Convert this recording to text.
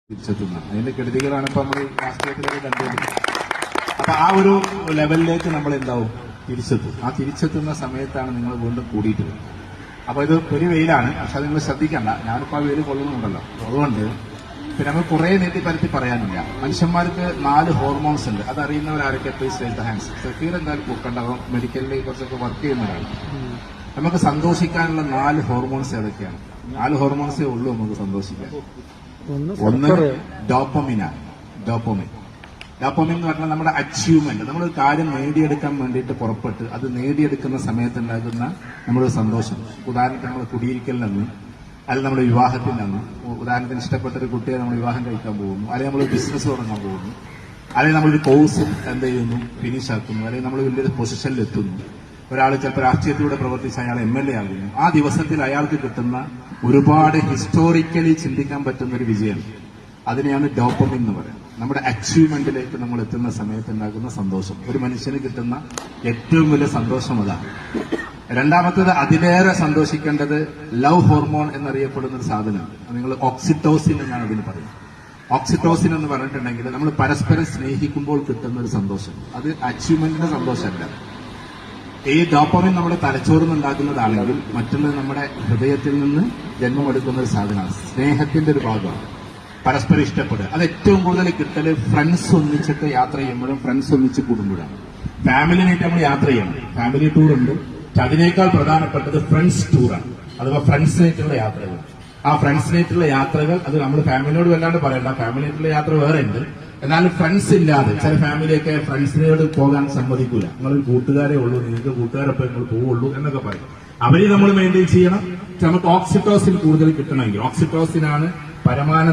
തിരിച്ചെത്തുന്നത്. അതിന്റെ കെടുതികളാണ് ഇപ്പൊ നമ്മൾ രാഷ്ട്രീയത്തിലൊക്കെ കണ്ടുകൊണ്ടിരിക്കുന്നത്. അപ്പൊ ആ ഒരു ലെവലിലേക്ക് നമ്മൾ എന്താവും തിരിച്ചെത്തും. ആ തിരിച്ചെത്തുന്ന സമയത്താണ് നിങ്ങൾ വീണ്ടും കൂടിയിട്ട് വരുന്നത്. അപ്പൊ ഇത് ഒരു വെയിലാണ്, പക്ഷെ അത് നിങ്ങൾ ശ്രദ്ധിക്കണ്ട. ഞാനിപ്പോ ആ വെയിൽ കൊള്ളുന്നുണ്ടല്ലോ. അതുകൊണ്ട് പിന്നെ നമ്മൾ കുറെ നീട്ടിപ്പരത്തി പറയാനില്ല. മനുഷ്യന്മാർക്ക് 4 ഹോർമോൺസ് ഉണ്ട്. അതറിയുന്നവരാരൊക്കെ please raise the hands. Safeer എന്തായാലും ബുക്കുണ്ടാവും, മെഡിക്കലിൽ കുറച്ചൊക്കെ വർക്ക് ചെയ്യുന്നവരാണ്. നമുക്ക് സന്തോഷിക്കാനുള്ള 4 ഹോർമോൺസ് ഏതൊക്കെയാണ്? 4 ഹോർമോൺസേ ഉള്ളൂ നമുക്ക് സന്തോഷിക്കാൻ. ഒന്ന് ഡോപ്പമിനാണ്. ഡോപ്പമിൻ എന്ന് പറഞ്ഞാൽ നമ്മുടെ അച്ചീവ്മെന്റ്, നമ്മളൊരു കാര്യം നേടിയെടുക്കാൻ വേണ്ടിയിട്ട് പുറപ്പെട്ട് അത് നേടിയെടുക്കുന്ന സമയത്തുണ്ടാകുന്ന നമ്മുടെ സന്തോഷം. ഉദാഹരണത്തിന് നമ്മൾ കുടിയിരിക്കലിനന്ന്, അല്ലെങ്കിൽ നമ്മുടെ വിവാഹത്തിൽ നിന്ന്, ഉദാഹരണത്തിന് ഇഷ്ടപ്പെട്ട ഒരു കുട്ടിയെ നമ്മൾ വിവാഹം കഴിക്കാൻ പോകുന്നു, അല്ലെങ്കിൽ നമ്മൾ ബിസിനസ് തുടങ്ങാൻ പോകുന്നു, അല്ലെങ്കിൽ നമ്മളൊരു കോഴ്സ് എന്ത് ചെയ്യുന്നു ഫിനിഷ് ആക്കുന്നു, അല്ലെങ്കിൽ നമ്മൾ വലിയൊരു പൊസിഷനിൽ എത്തുന്നു. ഒരാൾ ചിലപ്പോൾ രാഷ്ട്രീയത്തിലൂടെ പ്രവർത്തിച്ച് അയാൾ MLA ആകുന്നു. ആ ദിവസത്തിൽ അയാൾക്ക് കിട്ടുന്ന ഒരുപാട് ഹിസ്റ്റോറിക്കലി ചിന്തിക്കാൻ പറ്റുന്ന ഒരു വിജയം, അതിനെയാണ് ഡോപ്പമിൻ എന്ന് പറയുന്നത്. നമ്മുടെ അച്ചീവ്മെന്റിലേക്ക് നമ്മൾ എത്തുന്ന സമയത്ത് ഉണ്ടാകുന്ന സന്തോഷം. ഒരു മനുഷ്യന് കിട്ടുന്ന ഏറ്റവും വലിയ സന്തോഷം അതാണ്. രണ്ടാമത്തേത്, അതിലേറെ സന്തോഷിക്കേണ്ടത് ലവ് ഹോർമോൺ എന്നറിയപ്പെടുന്ന ഒരു സാധനമാണ്. നിങ്ങൾ ഓക്സിറ്റോസിൻ എന്നാണ് അതിന് പറയുന്നത്. ഓക്സിറ്റോസിൻ എന്ന് പറഞ്ഞിട്ടുണ്ടെങ്കിൽ നമ്മൾ പരസ്പരം സ്നേഹിക്കുമ്പോൾ കിട്ടുന്ന ഒരു സന്തോഷം. അത് അച്ചീവ്മെന്റിന്റെ സന്തോഷമല്ല. ഈ ഡോപ്പമിൻ നമ്മുടെ തലച്ചോറിൽ നിന്നുണ്ടാക്കുന്നതാണെങ്കിൽ മറ്റുള്ളത് നമ്മുടെ ഹൃദയത്തിൽ നിന്ന് ജന്മമെടുക്കുന്ന ഒരു സാധനമാണ്. സ്നേഹത്തിന്റെ ഒരു ഭാഗമാണ്. പരസ്പരം ഇഷ്ടപ്പെടുക. അത് ഏറ്റവും കൂടുതൽ കിട്ടല് ഫ്രണ്ട്സ് ഒന്നിച്ചിട്ട് യാത്ര ചെയ്യുമ്പോഴും, ഫ്രണ്ട്സ് ഒന്നിച്ച് കൂടുമ്പോഴാണ്. ഫാമിലിനായിട്ട് നമ്മൾ യാത്ര ചെയ്യണം, ഫാമിലി ടൂർ ഉണ്ട്. പക്ഷെ അതിനേക്കാൾ പ്രധാനപ്പെട്ടത് ഫ്രണ്ട്സ് ടൂറാണ്, അഥവാ ഫ്രണ്ട്സിനായിട്ടുള്ള യാത്രകൾ. ആ ഫ്രണ്ട്സിനായിട്ടുള്ള യാത്രകൾ അത് നമ്മൾ ഫാമിലിയോട് വല്ലാണ്ട് പറയണ്ട. ഫാമിലിയായിട്ടുള്ള യാത്ര വേറെ ഉണ്ട്. എന്നാലും ഫ്രണ്ട്സ് ഇല്ലാതെ ചില ഫാമിലിയൊക്കെ ഫ്രണ്ട്സിനോട് പോകാൻ സമ്മതിക്കൂല. നിങ്ങളൊരു കൂട്ടുകാരേ ഉള്ളൂ, നിങ്ങൾക്ക് കൂട്ടുകാരൊപ്പം നിങ്ങൾ പോവുള്ളൂ എന്നൊക്കെ പറയും. അവരെ നമ്മൾ മെയിൻറ്റെയിൻ ചെയ്യണം. നമുക്ക് ഓക്സിറ്റോസിൻ കൂടുതൽ കിട്ടണമെങ്കിൽ, ഓക്സിറ്റോസിനാണ് പരമാനന്ദ